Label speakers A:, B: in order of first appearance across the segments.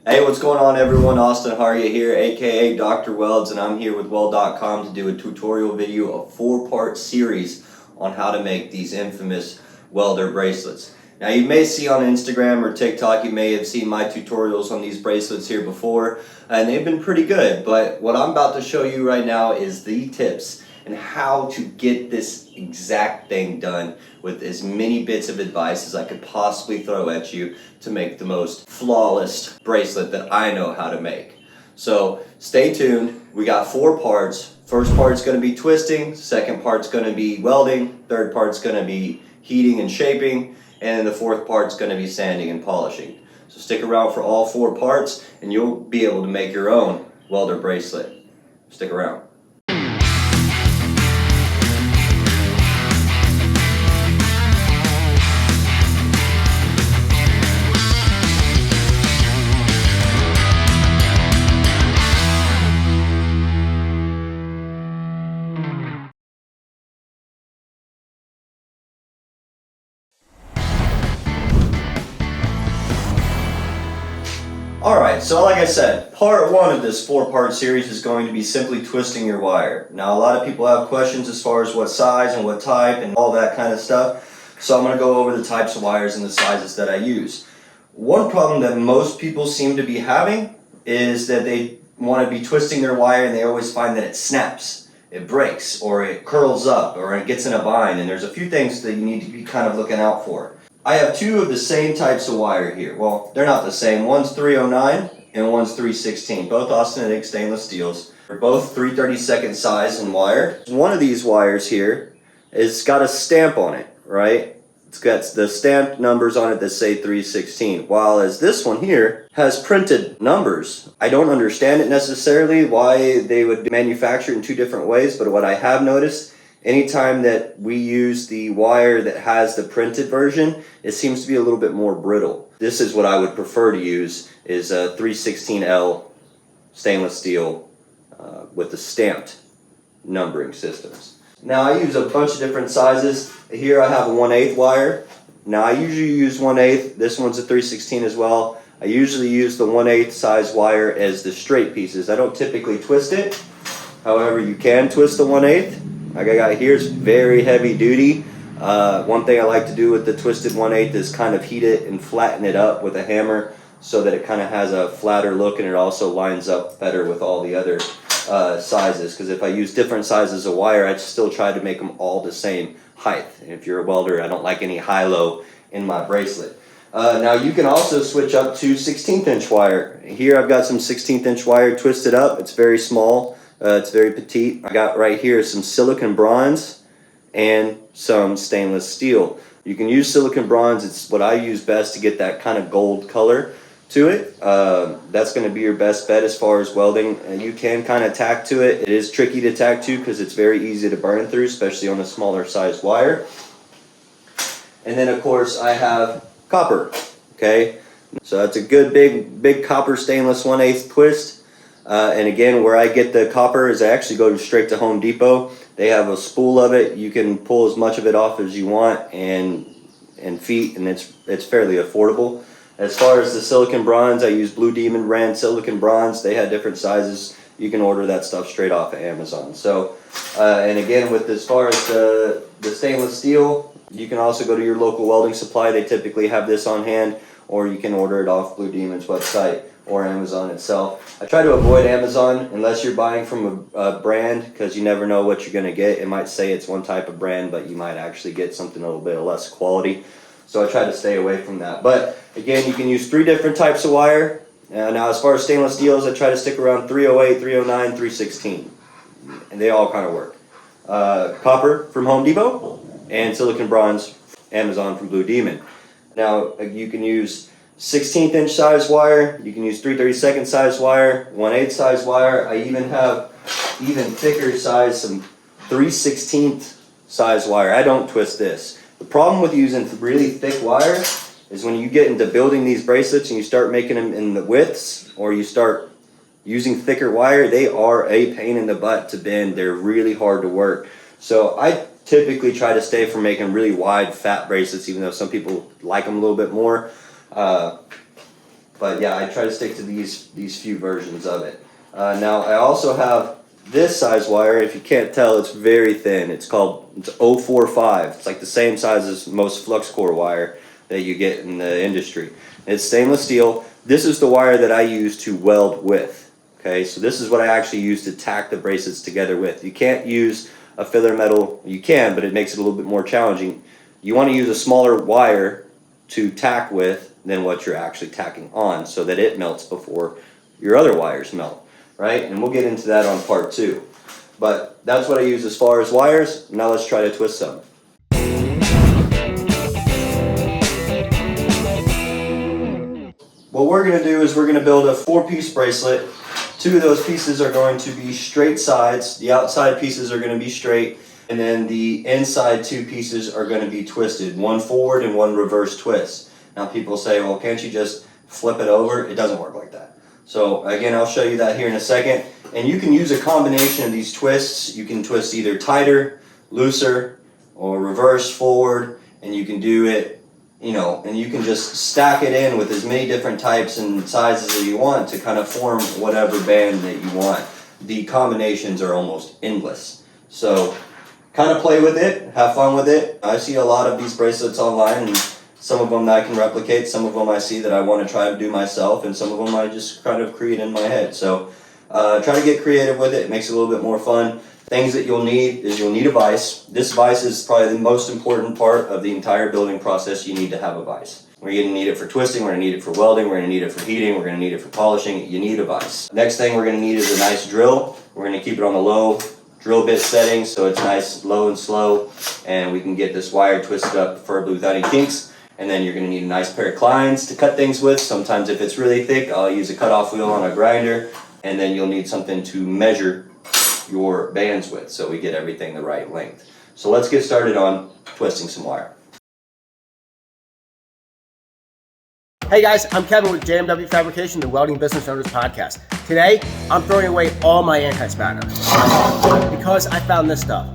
A: Hey, what's going on everyone? Austin Harya here, aka Dr. Welds, and I'm here with Weld.com to do a tutorial video, a 4-part series on how to make these infamous welder bracelets. Now you may see on Instagram or TikTok, you may have seen my tutorials on these bracelets here before, and they've been pretty good, but what I'm about to show you right now is the tips and how to get this exact thing done with as many bits of advice as I could possibly throw at you to make the most flawless bracelet that I know how to make. So stay tuned. We got 4 parts. First part's going to be twisting, second part's going to be welding, third part's going to be heating and shaping, and then the fourth part's going to be sanding and polishing. So stick around for all 4 parts and you'll be able to make your own welder bracelet. Stick around. Alright, so like I said, part 1 of this 4-part series is going to be simply twisting your wire. Now a lot of people have questions as far as what size and what type and all that kind of stuff, so I'm going to go over the types of wires and the sizes that I use. One problem that most people seem to be having is that they want to be twisting their wire and they always find that it snaps, it breaks, or it curls up, or it gets in a bind, and there's a few things that you need to be kind of looking out for. I have 2 of the same types of wire here. Well, they're not the same. One's 309 and one's 316. Both austenitic stainless steels. They're both 3/32 size in wire. One of these wires here has got a stamp on it, right? It's got the stamped numbers on it that say 316. While as this one here has printed numbers. I don't understand it necessarily why they would manufacture it in 2 different ways, but what I have noticed, anytime that we use the wire that has the printed version, it seems to be a little bit more brittle. This is what I would prefer to use, is a 316L stainless steel with the stamped numbering systems. Now I use a bunch of different sizes. Here I have a 1/8 wire. Now I usually use 1/8. This one's a 316 as well. I usually use the 1/8 size wire as the straight pieces. I don't typically twist it. However, you can twist the 1/8. Like I got here, it's very heavy duty. One thing I like to do with the twisted 1/8 is kind of heat it and flatten it up with a hammer so that it kind of has a flatter look, and it also lines up better with all the other sizes. Because if I use different sizes of wire, I still try to make them all the same height. And if you're a welder, I don't like any high-low in my bracelet. Now you can also switch up to 16th inch wire. Here I've got some 16th inch wire twisted up. It's very small. It's very petite. I got right here some silicon bronze and some stainless steel. You can use silicon bronze. It's what I use best to get that kind of gold color to it. That's going to be your best bet as far as welding. And you can kind of tack to it. It is tricky to tack to because it's very easy to burn through, especially on a smaller size wire. And then of course I have copper. Okay, so that's a good big copper stainless 1/8 twist. And again, where I get the copper is I actually go straight to Home Depot. They have a spool of it. You can pull as much of it off as you want and feet, and it's fairly affordable. As far as the silicon bronze, I use Blue Demon brand silicon bronze. They had different sizes. You can order that stuff straight off of Amazon. So, and again, with as far as the stainless steel, you can also go to your local welding supply. They typically have this on hand, or you can order it off Blue Demon's website or Amazon itself. I try to avoid Amazon unless you're buying from a brand, because you never know what you're going to get. It might say it's one type of brand, but you might actually get something a little bit less quality. So I try to stay away from that. But again, you can use 3 different types of wire. Now as far as stainless steels, I try to stick around 308, 309, 316. And they all kind of work. Copper from Home Depot and silicon bronze, Amazon from Blue Demon. Now you can use 16th inch size wire, you can use 3/32 size wire, 1/8 size wire. I even have thicker size, some 3/16 size wire. I don't twist this. The problem with using really thick wire is when you get into building these bracelets and you start making them in the widths, or you start using thicker wire, they are a pain in the butt to bend. They're really hard to work. So I typically try to stay from making really wide, fat bracelets, even though some people like them a little bit more. But yeah, I try to stick to these few versions of it. Now I also have this size wire. If you can't tell, it's very thin. It's 045. It's like the same size as most flux core wire that you get in the industry. It's stainless steel. This is the wire that I use to weld with. Okay, so this is what I actually use to tack the bracelets together with. You can't use a filler metal. You can, but it makes it a little bit more challenging. You want to use a smaller wire to tack with than what you're actually tacking on, so that it melts before your other wires melt, right? And we'll get into that on part 2. But that's what I use as far as wires. Now let's try to twist some. What we're going to do is we're going to build a 4-piece bracelet. 2 of those pieces are going to be straight sides. The outside pieces are going to be straight, and then the inside 2 pieces are going to be twisted. One forward and one reverse twist. Now people say, well, can't you just flip it over? It doesn't work like that. So again, I'll show you that here in a second. And you can use a combination of these twists. You can twist either tighter, looser, or reverse forward, and you can do it, and you can just stack it in with as many different types and sizes as you want to kind of form whatever band that you want. The combinations are almost endless. So kind of play with it, have fun with it. I see a lot of these bracelets online, and some of them that I can replicate, some of them I see that I want to try to do myself, and some of them I just kind of create in my head. So try to get creative with it. It makes it a little bit more fun. Things that you'll need is you'll need a vise. This vise is probably the most important part of the entire building process. You need to have a vise. We're going to need it for twisting, we're going to need it for welding, we're going to need it for heating, we're going to need it for polishing. You need a vise. Next thing we're going to need is a nice drill. We're going to keep it on the low drill bit setting so it's nice, low and slow, and we can get this wire twisted up preferably without any kinks. And then you're going to need a nice pair of clines to cut things with. Sometimes if it's really thick, I'll use a cutoff wheel on a grinder, and then you'll need something to measure your bands with so we get everything the right length. So let's get started on twisting some wire.
B: Hey guys, I'm Kevin with JMW Fabrication, the Welding Business Owners Podcast. Today, I'm throwing away all my anti-spatter because I found this stuff,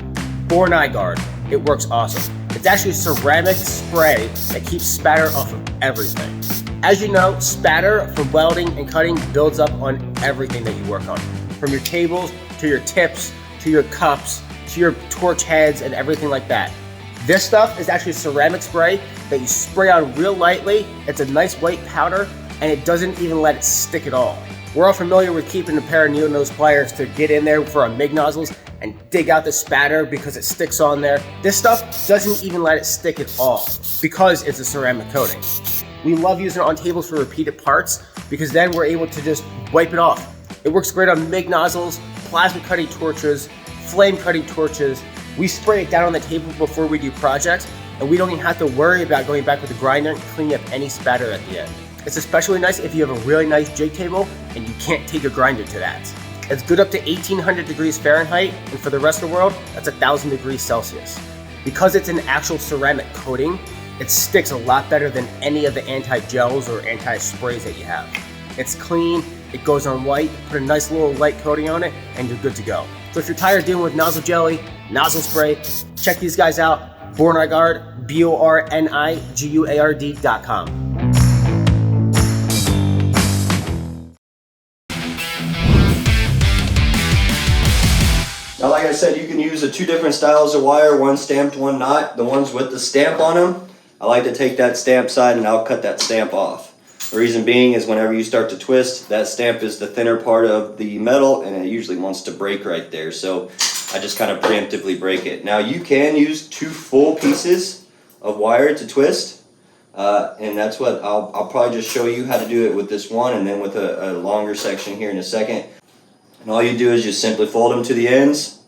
B: Born Eye Guard. It works awesome. It's actually a ceramic spray that keeps spatter off of everything. As you know, spatter from welding and cutting builds up on everything that you work on, from your tables to your tips to your cups to your torch heads and everything like that. This stuff is actually a ceramic spray that you spray on real lightly. It's a nice white powder, and it doesn't even let it stick at all. We're all familiar with keeping a pair of needle-nose pliers to get in there for our MIG nozzles and dig out the spatter because it sticks on there. This stuff doesn't even let it stick at all because it's a ceramic coating. We love using it on tables for repeated parts because then we're able to just wipe it off. It works great on MIG nozzles, plasma cutting torches, flame cutting torches. We spray it down on the table before we do projects, and we don't even have to worry about going back with the grinder and cleaning up any spatter at the end. It's especially nice if you have a really nice jig table and you can't take a grinder to that. It's good up to 1800 degrees Fahrenheit, and for the rest of the world, that's 1000 degrees Celsius. Because it's an actual ceramic coating, it sticks a lot better than any of the anti-gels or anti-sprays that you have. It's clean, it goes on white, put a nice little light coating on it, and you're good to go. So if you're tired of dealing with nozzle jelly, nozzle spray, check these guys out. Born Eye Guard, BORNIGUARD.com.
A: Now, like I said, you can use the 2 different styles of wire, one stamped, one not. The ones with the stamp on them, I like to take that stamp side and I'll cut that stamp off. The reason being is whenever you start to twist, that stamp is the thinner part of the metal and it usually wants to break right there. So I just kind of preemptively break it. Now you can use 2 full pieces of wire to twist. And that's what I'll probably just show you how to do it with this one and then with a longer section here in a second. And all you do is just simply fold them to the ends.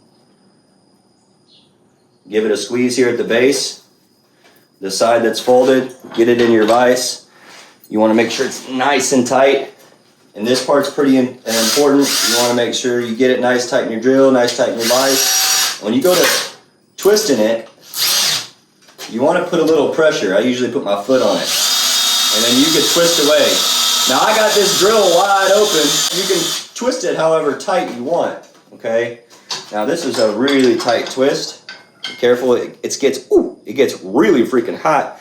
A: Give it a squeeze here at the base. The side that's folded, get it in your vise. You want to make sure it's nice and tight. And this part's pretty important. You want to make sure you get it nice, tight in your drill, nice, tight in your vise. When you go to twisting it, you want to put a little pressure. I usually put my foot on it. And then you can twist away. Now I got this drill wide open. You can twist it however tight you want, okay? Now this is a really tight twist. Be careful, it gets really freaking hot,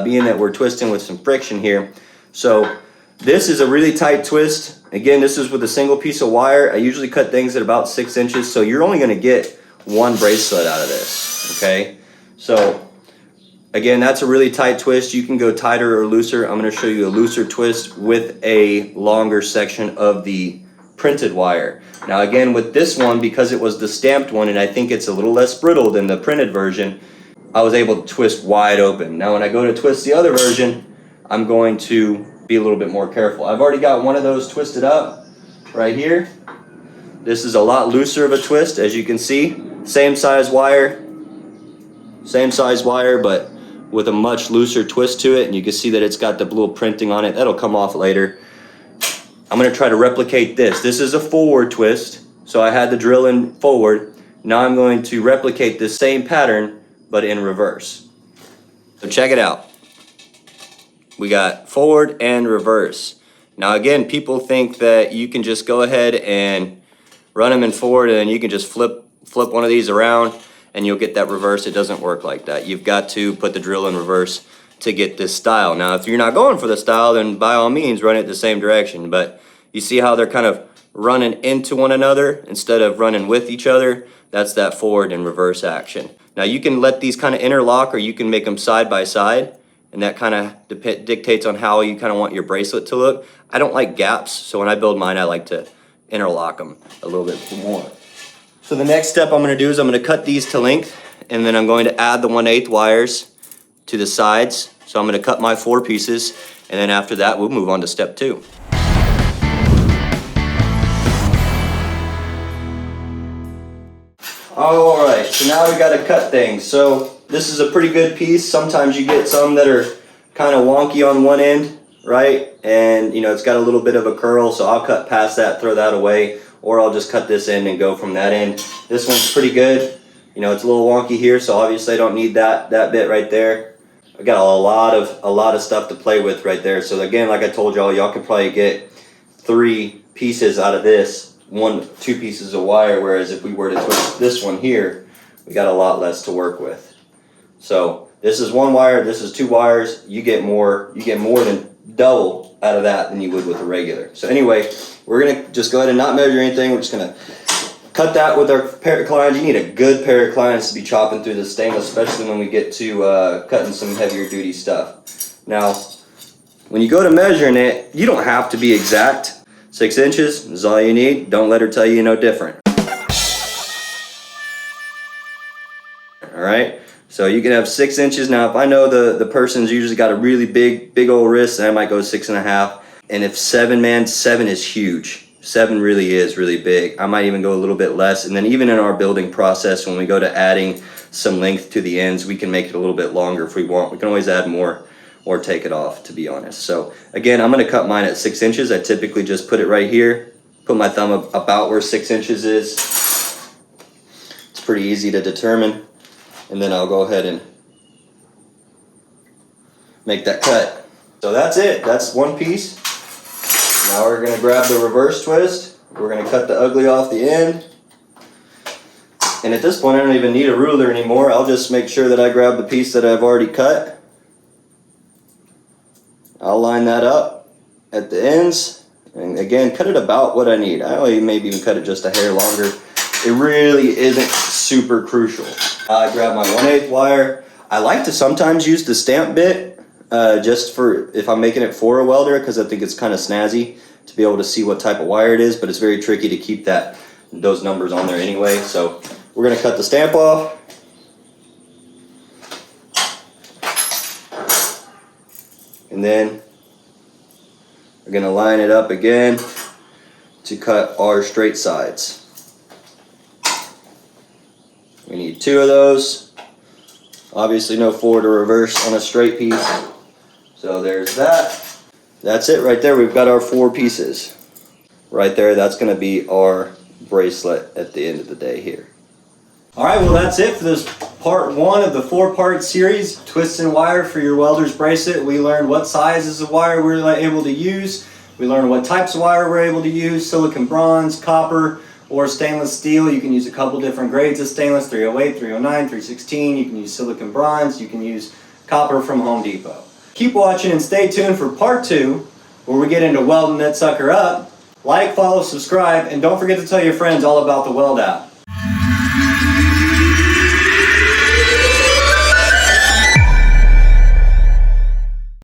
A: being that we're twisting with some friction here. So this is a really tight twist. Again, this is with a single piece of wire. I usually cut things at about 6 inches, so you're only gonna get one bracelet out of this, okay? So, again, that's a really tight twist. You can go tighter or looser. I'm gonna show you a looser twist with a longer section of the printed wire. Now again, with this one, because it was the stamped one, and I think it's a little less brittle than the printed version, I was able to twist wide open. Now when I go to twist the other version, I'm going to be a little bit more careful. I've already got one of those twisted up right here. This is a lot looser of a twist, as you can see. Same size wire, but with a much looser twist to it, and you can see that it's got the little printing on it. That'll come off later. I'm gonna try to replicate this. This is a forward twist, so I had the drill in forward. Now I'm going to replicate this same pattern, but in reverse. So check it out. We got forward and reverse. Now again, people think that you can just go ahead and run them in forward and you can just flip one of these around and you'll get that reverse. It doesn't work like that. You've got to put the drill in reverse to get this style. Now if you're not going for the style, then by all means run it the same direction, but you see how they're kind of running into one another instead of running with each other? That's that forward and reverse action. Now you can let these kind of interlock, or you can make them side by side, and that kind of dictates on how you kind of want your bracelet to look. I don't like gaps, so when I build mine, I like to interlock them a little bit more. So the next step I'm gonna do is I'm gonna cut these to length, and then I'm going to add the 1/8 wires to the sides. So I'm gonna cut my 4 pieces, and then after that, we'll move on to step 2. All right, so now we gotta cut things. So this is a pretty good piece. Sometimes you get some that are kind of wonky on one end, right? And you know, it's got a little bit of a curl, so I'll cut past that, throw that away, or I'll just cut this end and go from that end. This one's pretty good. You know, it's a little wonky here, so obviously I don't need that bit right there. I got a lot of stuff to play with right there. So again, like I told y'all could probably get 3 pieces out of this. 2 pieces of wire, whereas if we were to twist this one here, we got a lot less to work with. So this is 1 wire, this is 2 wires. You get more than double out of that than you would with a regular. So anyway, we're gonna just go ahead and not measure anything. We're just gonna cut that with our pair of clines. You need a good pair of clines to be chopping through the stainless, especially when we get to cutting some heavier duty stuff. Now, when you go to measuring it, you don't have to be exact. 6 inches is all you need. Don't let her tell you no different. All right, so you can have 6 inches. Now, if I know the person's usually got a really big old wrist, then I might go 6.5. And if 7 is huge. 7 really is really big. I might even go a little bit less. And then even in our building process, when we go to adding some length to the ends, we can make it a little bit longer if we want. We can always add more or take it off, to be honest. So again, I'm gonna cut mine at 6 inches. I typically just put it right here, put my thumb about where 6 inches is. It's pretty easy to determine. And then I'll go ahead and make that cut. So that's it, that's 1 piece. Now we're gonna grab the reverse twist. We're gonna cut the ugly off the end. And at this point, I don't even need a ruler anymore. I'll just make sure that I grab the piece that I've already cut. I'll line that up at the ends, and again, cut it about what I need. I maybe even cut it just a hair longer. It really isn't super crucial. I grab my 1/8 wire. I like to sometimes use the stamp bit just for if I'm making it for a welder, because I think it's kind of snazzy to be able to see what type of wire it is, but it's very tricky to keep those numbers on there anyway. So we're gonna cut the stamp off. And then we're going to line it up again to cut our straight sides. We need 2 of those. Obviously no forward or reverse on a straight piece. So there's that. That's it right there. We've got our 4 pieces. Right there, that's going to be our bracelet at the end of the day here. Alright, well that's it for this part 1 of the 4-part series, Twist and Wire for your welder's bracelet. We learned what sizes of wire we're able to use. We learned what types of wire we're able to use, silicon bronze, copper, or stainless steel. You can use a couple different grades of stainless, 308, 309, 316. You can use silicon bronze. You can use copper from Home Depot. Keep watching and stay tuned for part 2 where we get into welding that sucker up. Like, follow, subscribe, and don't forget to tell your friends all about the Weld app.